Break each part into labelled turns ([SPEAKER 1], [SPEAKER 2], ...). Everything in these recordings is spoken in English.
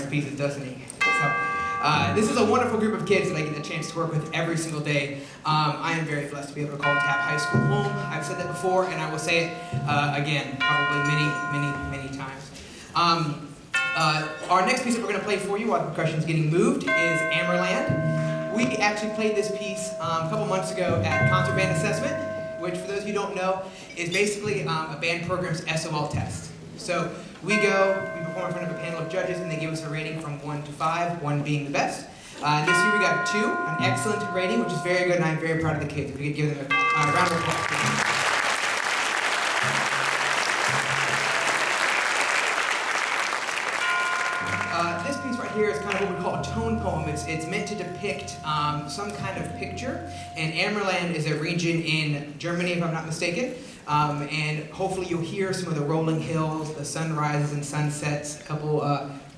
[SPEAKER 1] to pieces, doesn't he? So, this is a wonderful group of kids that I get the chance to work with every single day. I am very blessed to be able to call Tap High School home. I've said that before, and I will say it again, probably many times. Our next piece that we're going to play for you while the percussion's getting moved is Amerland. We actually played this piece a couple months ago at Concert Band Assessment, which, for those of you who don't know, is basically a band program's SOL test. So we perform in front of a panel of judges, and they give us a rating from 1 to 5, 1 being the best. This year we got 2, an excellent rating, which is very good, and I'm very proud of the kids. If we could give them a round of applause, please. This piece right here is kind of what we call a tone poem. It's meant to depict some kind of picture, and Amerland is a region in Germany, if I'm not mistaken. And hopefully you'll hear some of the rolling hills, the sunrises and sunsets, a couple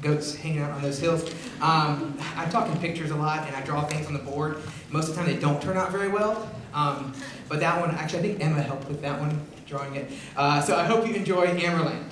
[SPEAKER 1] goats hanging out on those hills. I talk in pictures a lot, and I draw things on the board. Most of the time they don't turn out very well, but that one, actually I think Emma helped with that one, drawing it. So I hope you enjoy Amerland.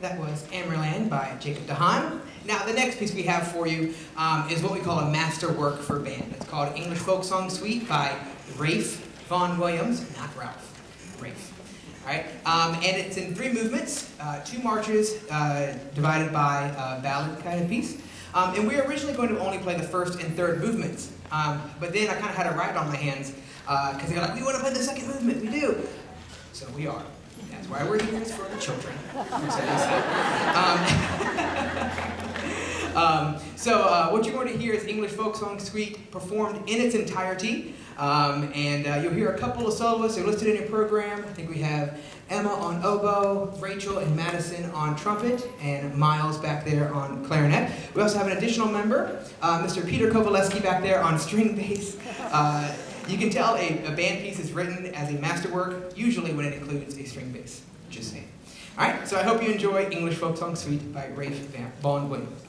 [SPEAKER 1] That was Amerland by Jacob de Haan. Now, the next piece we have for you is what we call a masterwork for band. It's called English Folk Song Suite by Rafe Vaughan Williams, not Ralph, Rafe. All right, and it's in 3 movements, 2 marches divided by a ballad kind of piece. And we were originally going to only play the 1st and 3rd movements, but then I kind of had a riot on my hands because they're like, we want to play the 2nd movement, we do. So we are. That's why we're here, is for the children. So what you're going to hear is English Folk Song Suite performed in its entirety. And you'll hear a couple of soloists who are listed in your program. I think we have Emma on oboe, Rachel and Madison on trumpet, and Miles back there on clarinet. We also have an additional member, Mr. Peter Kovaleski back there on string bass. You can tell a band piece is written as a masterwork, usually when it includes a string bass. Just saying. All right, so I hope you enjoy English Folk Song Suite by Rafe Vaughan Williams.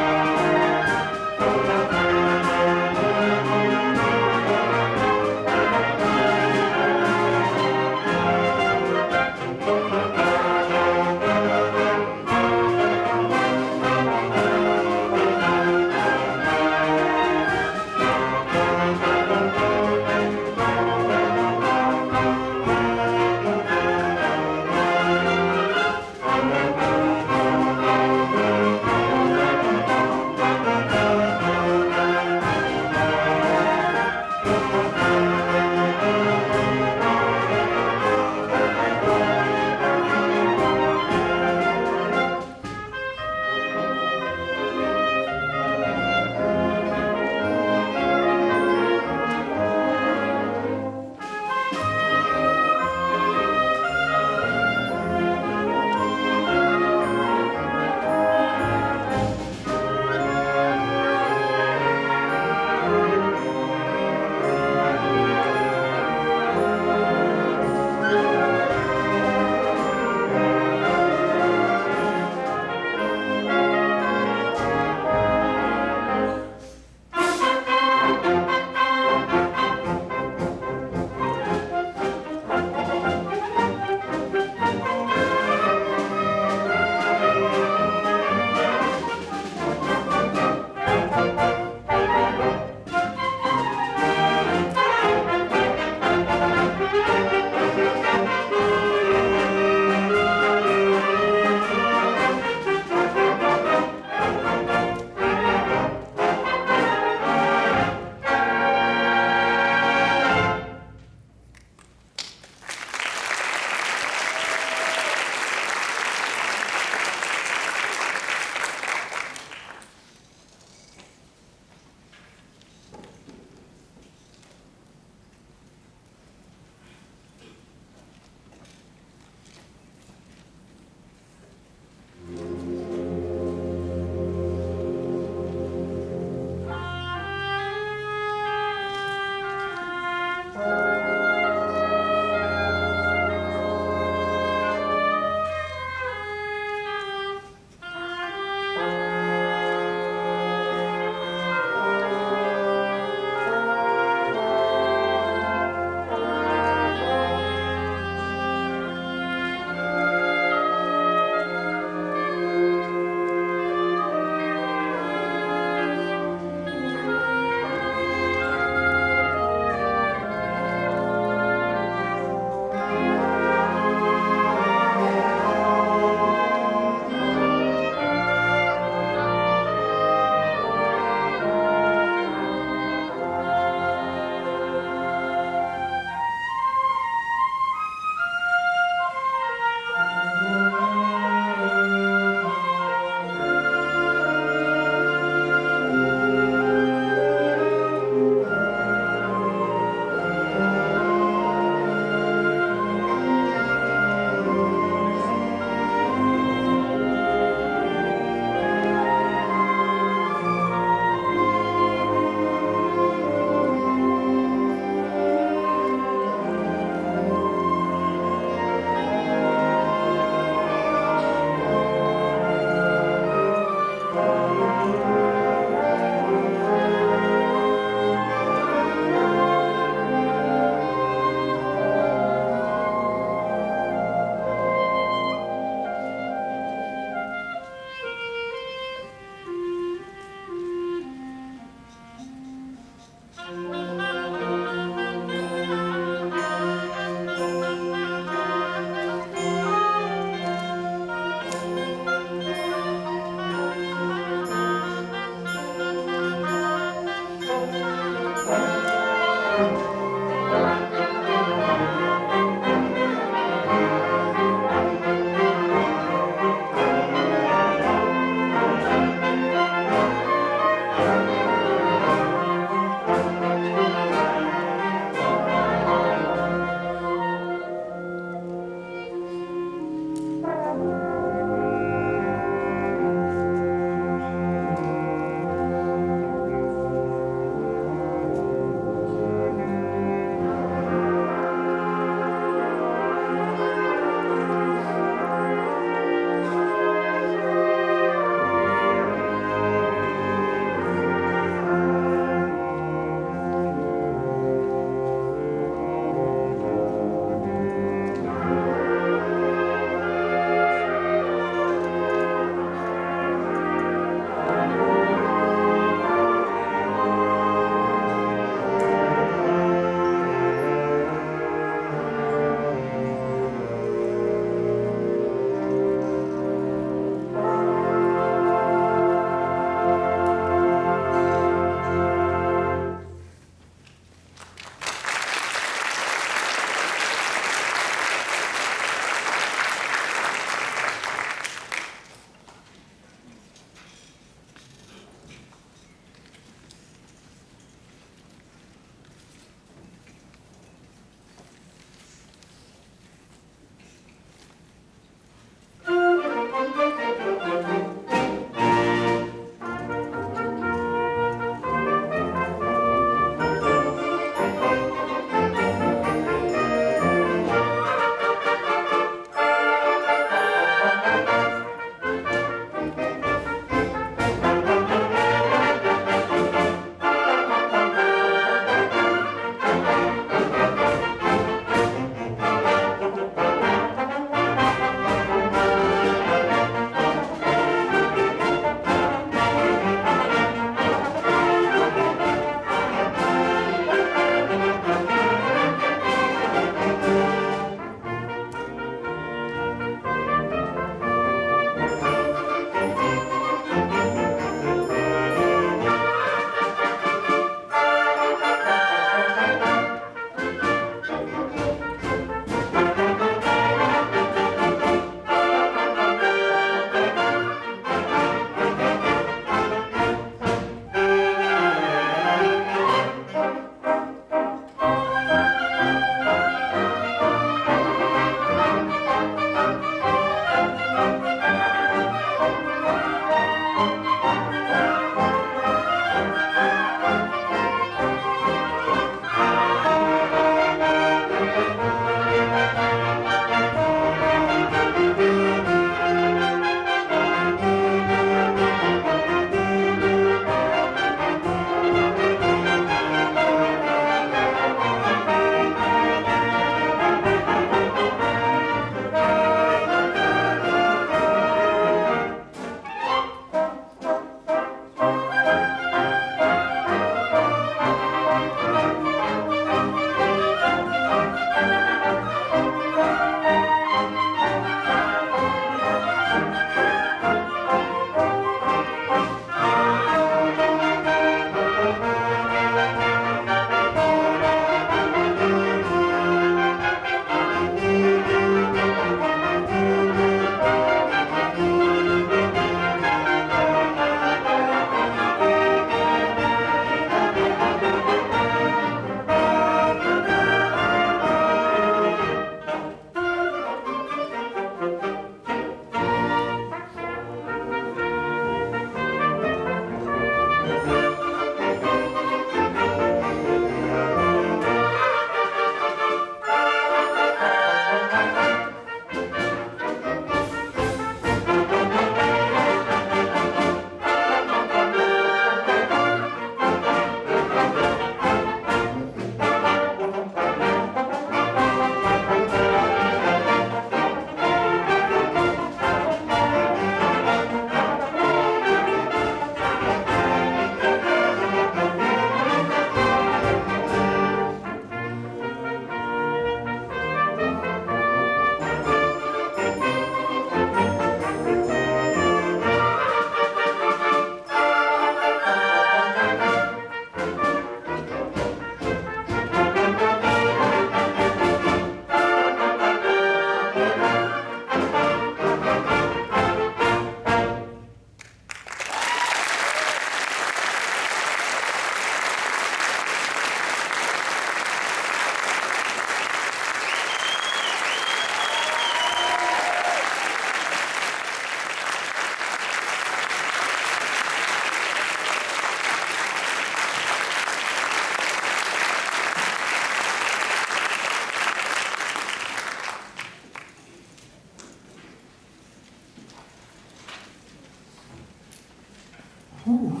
[SPEAKER 1] Whew,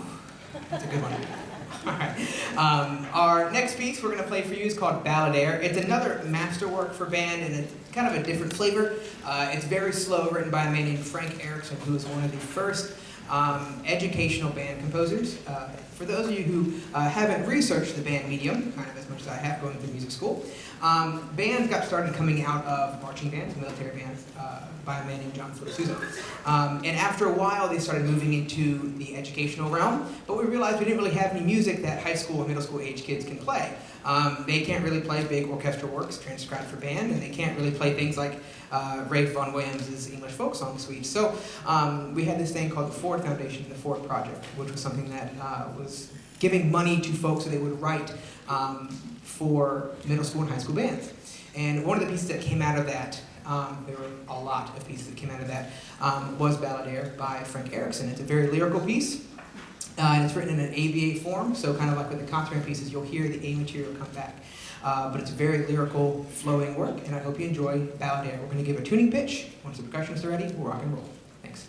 [SPEAKER 1] that's a good one. All right. Our next piece we're going to play for you is called Balladeer. It's another masterwork for band, and it's kind of a different flavor. It's very slow, written by a man named Frank Erickson, who is one of the first educational band composers. For those of you who haven't researched the band medium, kind of as much as I have going through music school, bands got started coming out of marching bands, military bands, by a man named John Philip Sousa. And after a while, they started moving into the educational realm, but we realized we didn't really have any music that high school and middle school age kids can play. They can't really play big orchestral works transcribed for band, and they can't really play things like Ralph Vaughan Williams' English folk song suite. So we had this thing called the Ford Foundation, the Ford Project, which was something that was giving money to folks so they would write for middle school and high school bands. And one of the pieces that came out of that, there were a lot of pieces that came out of that, was Balladeer by Frank Erickson. It's a very lyrical piece. And it's written in an ABA form, so kind of like with the concert pieces, you'll hear the A material come back. But it's a very lyrical, flowing work, and I hope you enjoy Balladeer. We're going to give a tuning pitch. Once the percussionists are ready, we'll rock and roll. Thanks.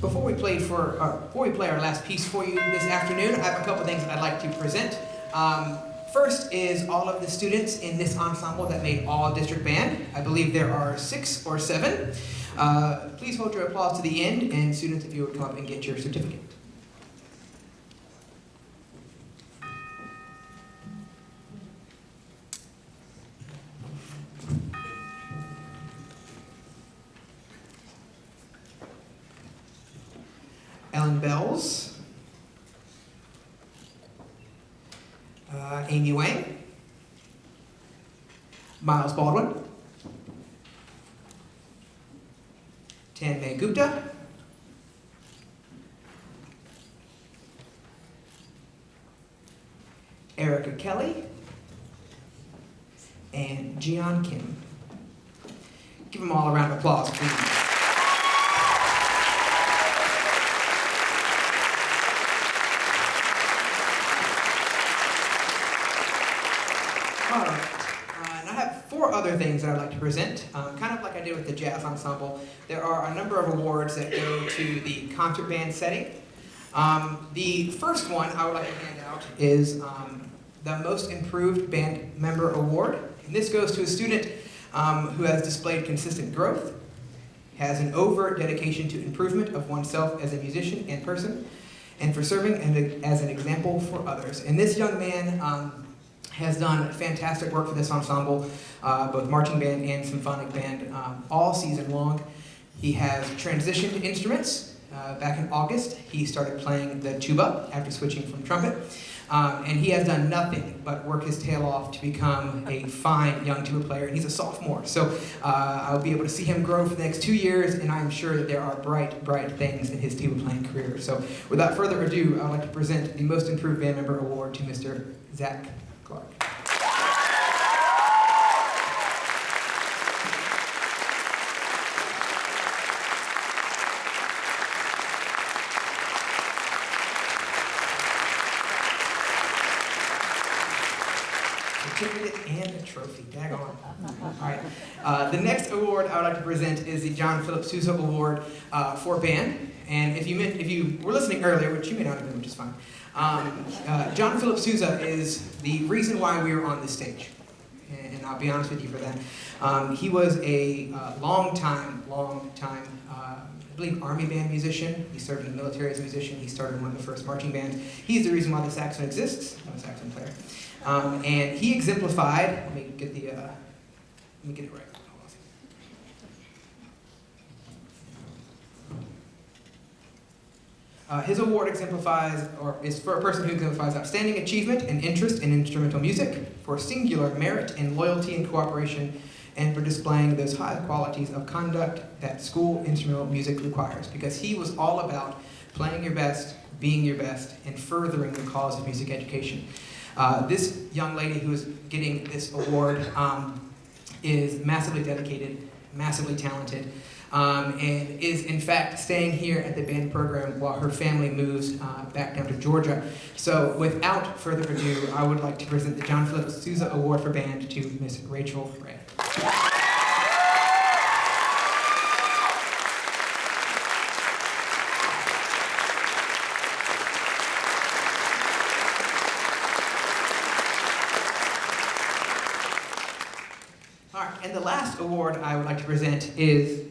[SPEAKER 1] Before we play our last piece for you this afternoon, I have a couple things I'd like to present. First is all of the students in this ensemble that made all district band. I believe there are 6 or 7. Please hold your applause to the end, and students, if you would come up and get your certificate. Ellen Bells, Amy Wang, Miles Baldwin, Tanmay Gupta, Erica Kelly, and Jian Kim. Give them all a round of applause, please. Other things that I'd like to present, kind of like I did with the jazz ensemble. There are a number of awards that go to the concert band setting. The first one I would like to hand out is the Most Improved Band Member Award. And this goes to a student who has displayed consistent growth, has an overt dedication to improvement of oneself as a musician and person, and for serving as an example for others. And this young man has done fantastic work for this ensemble, both marching band and symphonic band, all season long. He has transitioned to instruments. Back in August, he started playing the tuba after switching from trumpet. And he has done nothing but work his tail off to become a fine young tuba player, and he's a sophomore. So I'll be able to see him grow for the next 2 years, and I'm sure that there are bright, bright things in his tuba playing career. So without further ado, I'd like to present the Most Improved Band Member Award to Mr. Zach Clark. Certificate and a trophy. Daggone. All right. The next award I would like to present is the John Philip Sousa Award for band. And if you were listening earlier, which you may not have been, which is fine, John Philip Sousa is the reason why we are on this stage. And I'll be honest with you for that. He was a long time, I believe, Army band musician. He served in the military as a musician. He started one of the first marching bands. He's the reason why the saxophone exists. I'm a saxophone player. And he exemplified, let me get it right. His award exemplifies, or is for a person who exemplifies outstanding achievement and interest in instrumental music, for singular merit in loyalty and cooperation, and for displaying those high qualities of conduct that school instrumental music requires. Because he was all about playing your best, being your best, and furthering the cause of music education. This young lady who is getting this award is massively dedicated, massively talented, and is in fact staying here at the band program while her family moves back down to Georgia. So without further ado, I would like to present the John Philip Sousa Award for Band to Miss Rachel Ray. And the last award I would like to present is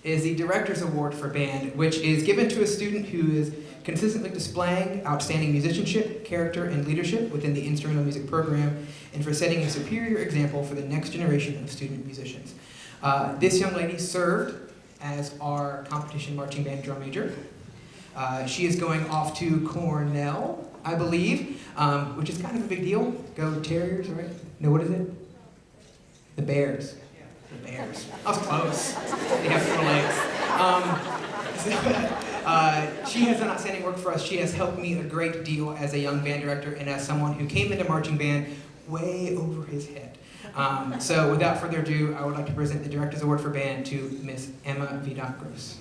[SPEAKER 1] the Director's Award for Band, which is given to a student who is consistently displaying outstanding musicianship, character, and leadership within the instrumental music program, and for setting a superior example for the next generation of student musicians. This young lady served as our competition marching band drum major. She is going off to Cornell, I believe, which is kind of a big deal. Go Terriers, right? No, what is it? The Bears. The Bears. I was close. They have 4 legs. She has done outstanding work for us. She has helped me a great deal as a young band director and as someone who came into marching band way over his head. So without further ado, I would like to present the Director's Award for Band to Miss Emma Vidal-Gross.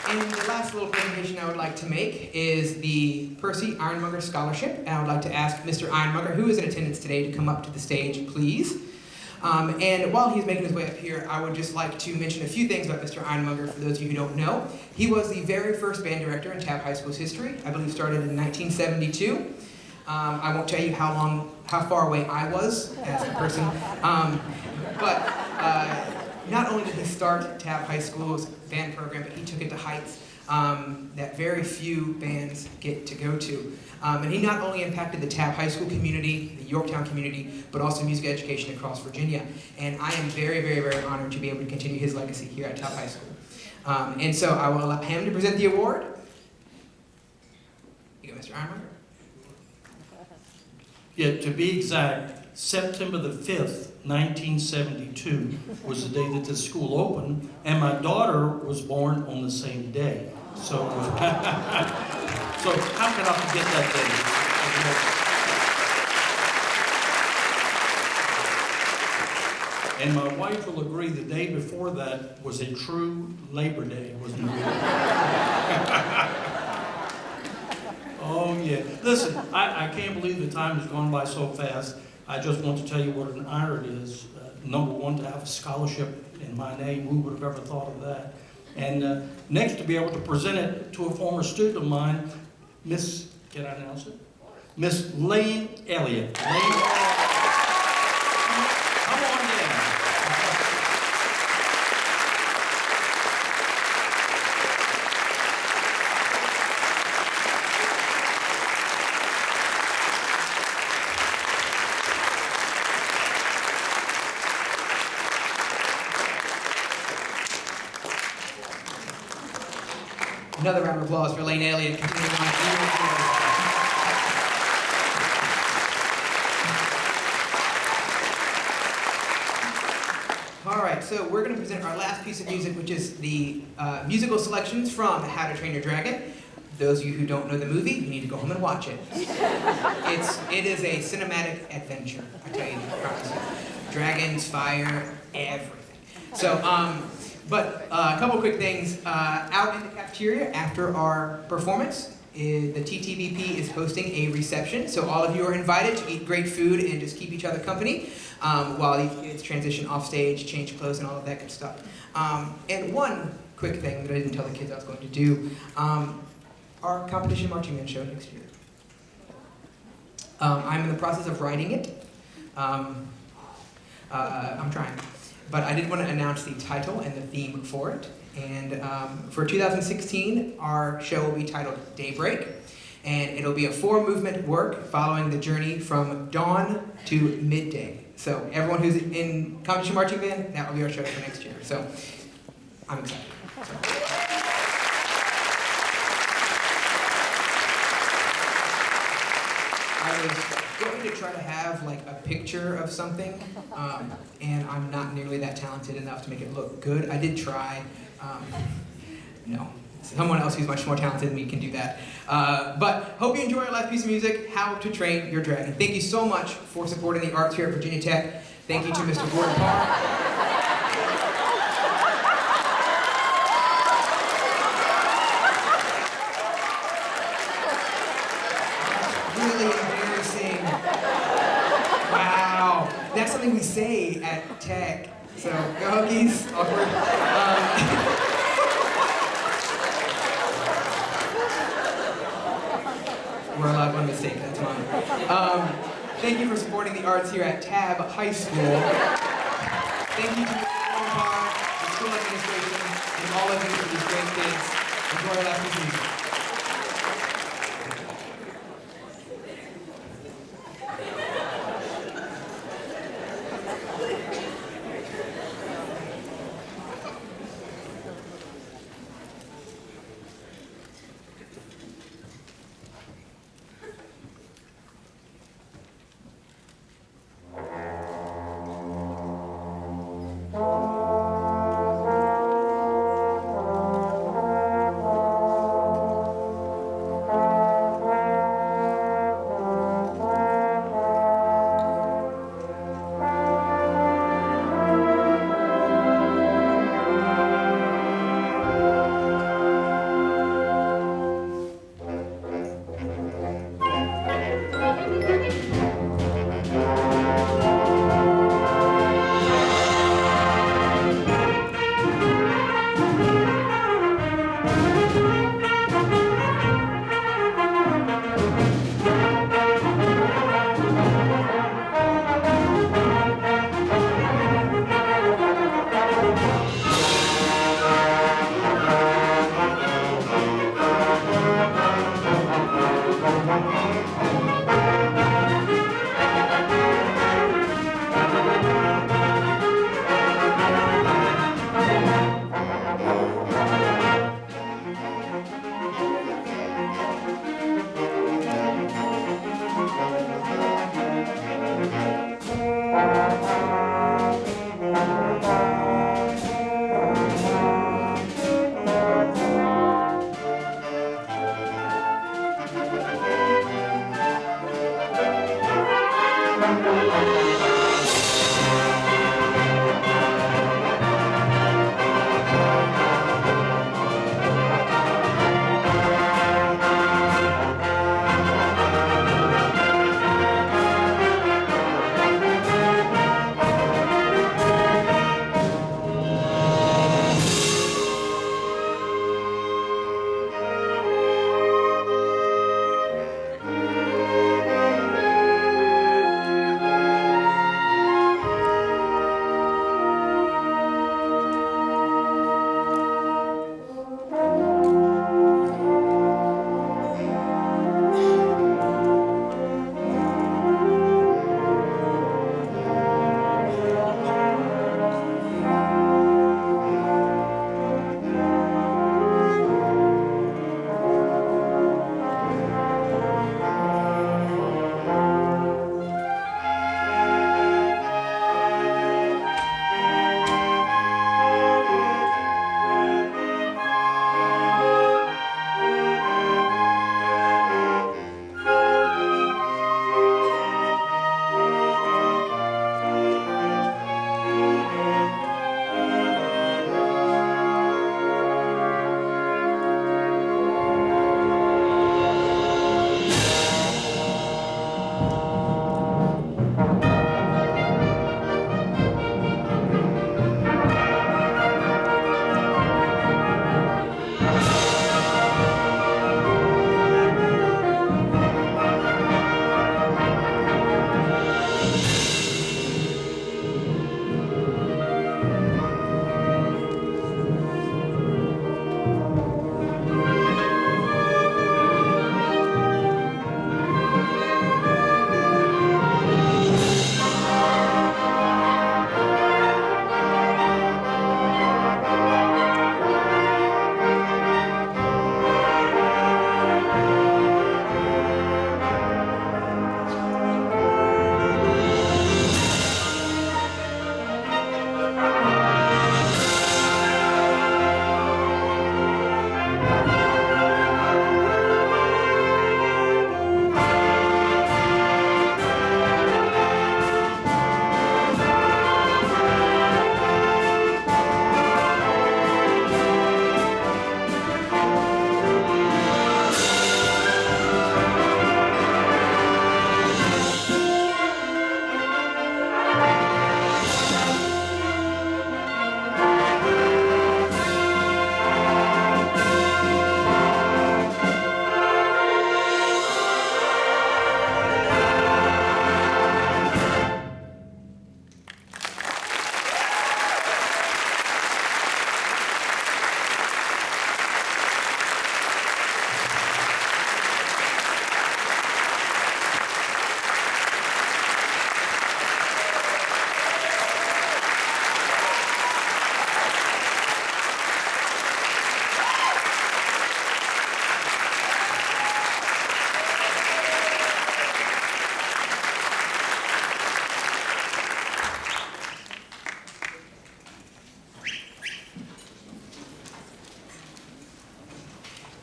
[SPEAKER 1] And the last last little presentation I would like to make is the Percy Ironmonger Scholarship. And I would like to ask Mr. Ironmonger, who is in attendance today, to come up to the stage, please. And while he's making his way up here, I would just like to mention a few things about Mr. Ironmonger for those of you who don't know. He was the very first band director in Tabb High School's history. I believe started in 1972. I won't tell you how far away I was as a person, but not only did he start Tabb High School's band program, but he took it to heights that very few bands get to go to. And he not only impacted the Tabb High School community, the Yorktown community, but also music education across Virginia. And I am very, very, very honored to be able to continue his legacy here at Tabb High School. And so I will allow him to present the award. You go, Mr. Ironmonger.
[SPEAKER 2] Yeah, to be exact, September the 5th, 1972 was the day that the school opened, and my daughter was born on the same day. So, so how can I forget that day? And my wife will agree, the day before that was a true Labor Day, wasn't it? Oh, yeah. Listen, I can't believe the time has gone by so fast. I just want to tell you what an honor it is. Number one, to have a scholarship in my name. Who would have ever thought of that? And next, to be able to present it to a former student of mine, Miss, can I announce it? Miss Lane Elliott. Lane, come on in.
[SPEAKER 1] Another round of applause for Lane Elliott. Continuing on. All right, so we're going to present our last piece of music, which is the musical selections from How to Train Your Dragon. Those of you who don't know the movie, you need to go home and watch it. It is a cinematic adventure, I tell you, I promise you. Dragons, fire, everything. So, but a couple quick things. Out in the cafeteria after our performance, the TTVP is hosting a reception. So all of you are invited to eat great food and just keep each other company while these kids transition off stage, change clothes, and all of that good stuff. And one quick thing that I didn't tell the kids I was going to do, our competition marching band show next year. I'm in the process of writing it. I'm trying. But I did want to announce the title and the theme for it. And for 2016, our show will be titled Daybreak. And it'll be a 4-movement work following the journey from dawn to midday. So everyone who's in competition marching band, that will be our show for next year. So I'm excited. I was going to try to have like a picture of something, and I'm not nearly that talented enough to make it look good. I did try. No, someone else who's much more talented than me can do that. But hope you enjoy our last piece of music, How to Train Your Dragon. Thank you so much for supporting the arts here at Virginia Tech. Thank you to Mr. Gordon Parr. Wow, that's something we say at Tech. So, go Hokies, awkward. We're allowed one mistake, that's fine. Thank you for supporting the arts here at Tabb High School. Thank you to Mr. Parr, the school administration, and all of you for these great kids. Enjoy our last piece of music.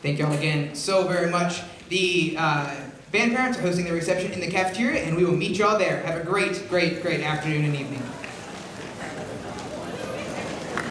[SPEAKER 1] Thank y'all again so very much. The band parents are hosting the reception in the cafeteria, and we will meet y'all there. Have a great, great, great afternoon and evening.